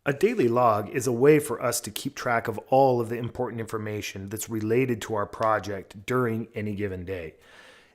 A daily log is a way for us to keep track of all of the important information that's related to our project during any given day.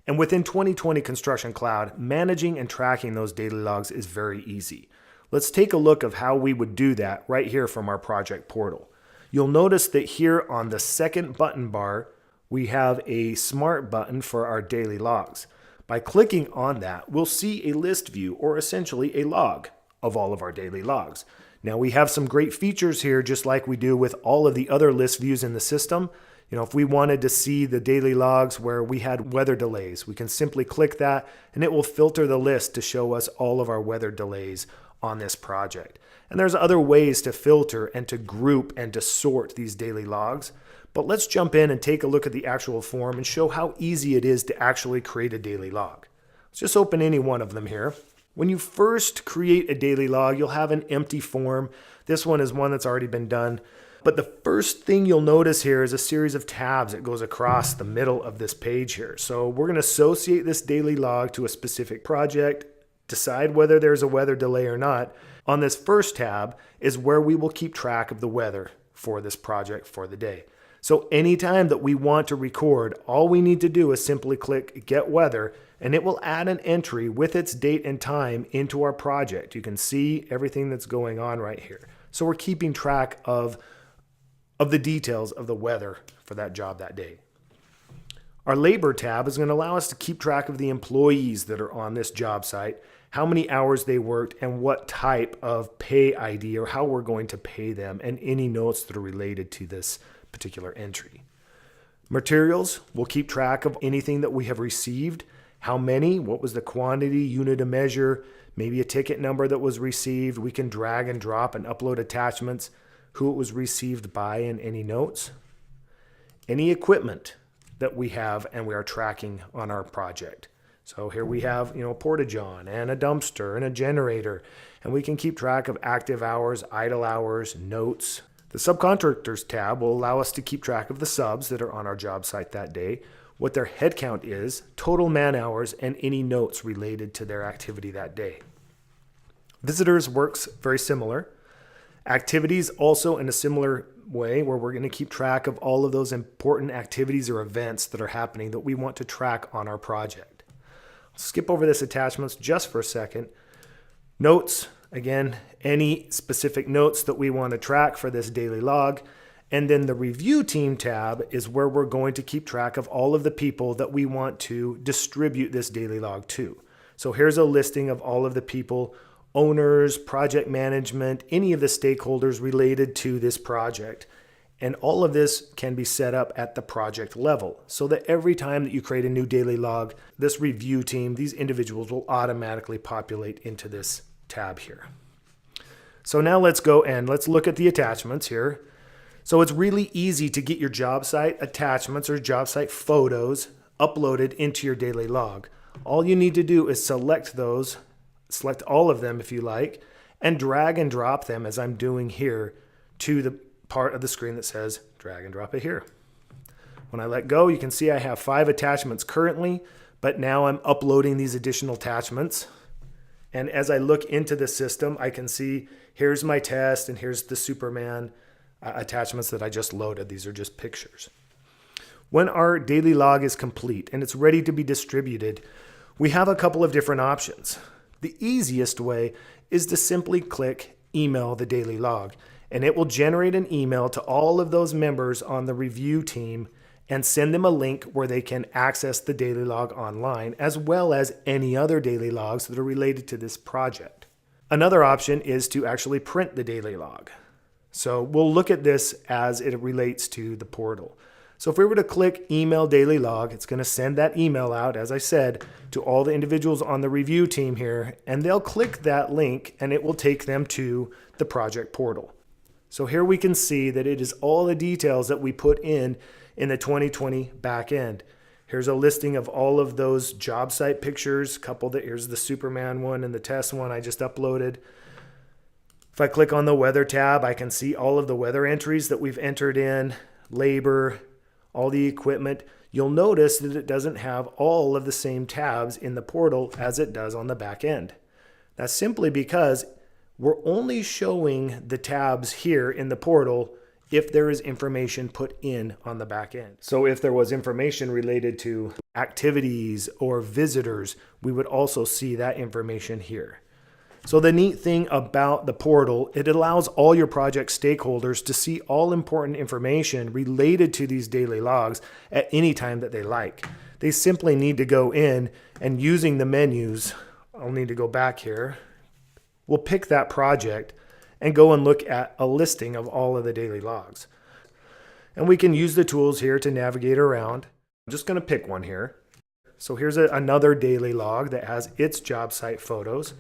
And within 2020 Construction Cloud, managing and tracking those daily logs is very easy. Let's take a look of how we would do that right here from our project portal. You'll notice that here on the second button bar, we have a smart button for our daily logs. By clicking on that, we'll see a list view, or essentially a log of all of our daily logs. Now we have some great features here, just like we do with all of the other list views in the system. If we wanted to see the daily logs where we had weather delays, we can simply click that and it will filter the list to show us all of our weather delays on this project. And there's other ways to filter and to group and to sort these daily logs. But let's jump in and take a look at the actual form and show how easy it is to actually create a daily log. Let's just open any one of them here. When you first create a daily log, you'll have an empty form. This one is one that's already been done. But the first thing you'll notice here is a series of tabs that goes across the middle of this page here. So we're going to associate this daily log to a specific project, decide whether there's a weather delay or not. On this first tab is where we will keep track of the weather for this project for the day. So anytime that we want to record, all we need to do is simply click Get Weather, and it will add an entry with its date and time into our project. You can see everything that's going on right here. So we're keeping track of the details of the weather for that job that day. Our labor tab is going to allow us to keep track of the employees that are on this job site, how many hours they worked, and what type of pay ID or how we're going to pay them, and any notes that are related to this particular entry. Materials, we'll keep track of anything that we have received, how many, what was the quantity, unit of measure, maybe a ticket number that was received. We can drag and drop and upload attachments, who it was received by, and any notes. Any equipment that we have and we are tracking on our project. So here we have, a porta-john and a dumpster and a generator, and we can keep track of active hours, idle hours, notes. The subcontractors tab will allow us to keep track of the subs that are on our job site that day, what their headcount is, total man hours, and any notes related to their activity that day. Visitors works very similar. Activities also in a similar way, where we're going to keep track of all of those important activities or events that are happening that we want to track on our project. I'll skip over this attachments just for a second. Notes, again, any specific notes that we want to track for this daily log. And then the review team tab is where we're going to keep track of all of the people that we want to distribute this daily log to. So here's a listing of all of the people, owners, project management, any of the stakeholders related to this project. And all of this can be set up at the project level so that every time that you create a new daily log, this review team, these individuals will automatically populate into this tab here. So now let's go and let's look at the attachments here. So it's really easy to get your job site attachments or job site photos uploaded into your daily log. All you need to do is select those, select all of them if you like, and drag and drop them as I'm doing here to the part of the screen that says drag and drop it here. When I let go, you can see I have 5 attachments currently, but now I'm uploading these additional attachments. And as I look into the system, I can see here's my test and here's the Superman attachments that I just loaded. These are just pictures. When our daily log is complete and it's ready to be distributed, we have a couple of different options. The easiest way is to simply click email the daily log, and it will generate an email to all of those members on the review team and send them a link where they can access the daily log online, as well as any other daily logs that are related to this project. Another option is to actually print the daily log. So we'll look at this as it relates to the portal. So if we were to click email daily log, it's going to send that email out, as I said, to all the individuals on the review team here, and they'll click that link and it will take them to the project portal. So here we can see that it is all the details that we put in the 2020 back end. Here's a listing of all of those job site pictures, here's the Superman one and the test one I just uploaded. If I click on the weather tab, I can see all of the weather entries that we've entered in, labor, all the equipment. You'll notice that it doesn't have all of the same tabs in the portal as it does on the back end. That's simply because we're only showing the tabs here in the portal if there is information put in on the back end. So if there was information related to activities or visitors, we would also see that information here. So the neat thing about the portal, it allows all your project stakeholders to see all important information related to these daily logs at any time that they like. They simply need to go in and using the menus, I'll need to go back here, we'll pick that project and go and look at a listing of all of the daily logs. And we can use the tools here to navigate around. I'm just going to pick one here. So here's another daily log that has its job site photos.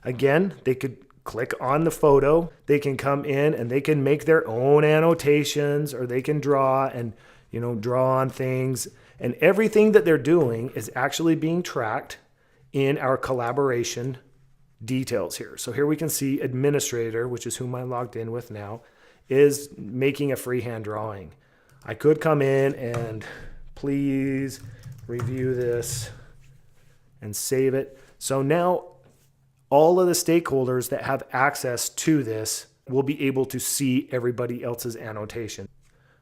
Again, they could click on the photo. They can come in and they can make their own annotations, or they can draw and, draw on things. And everything that they're doing is actually being tracked in our collaboration details here. So here we can see administrator, which is whom I logged in with now, is making a freehand drawing. I could come in and please review this and save it. So now all of the stakeholders that have access to this will be able to see everybody else's annotation.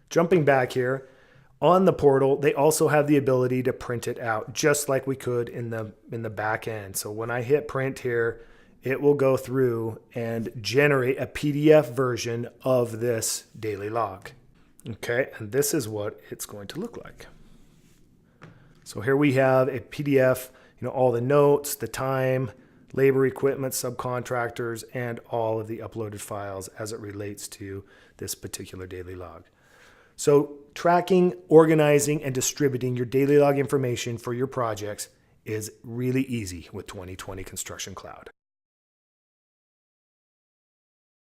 Jumping back here, on the portal, they also have the ability to print it out, just like we could in the back end. So when I hit print here, it will go through and generate a PDF version of this daily log. Okay, and this is what it's going to look like. So here we have a PDF, all the notes, the time, labor, equipment, subcontractors, and all of the uploaded files as it relates to this particular daily log. So tracking, organizing, and distributing your daily log information for your projects is really easy with 2020 Construction Cloud.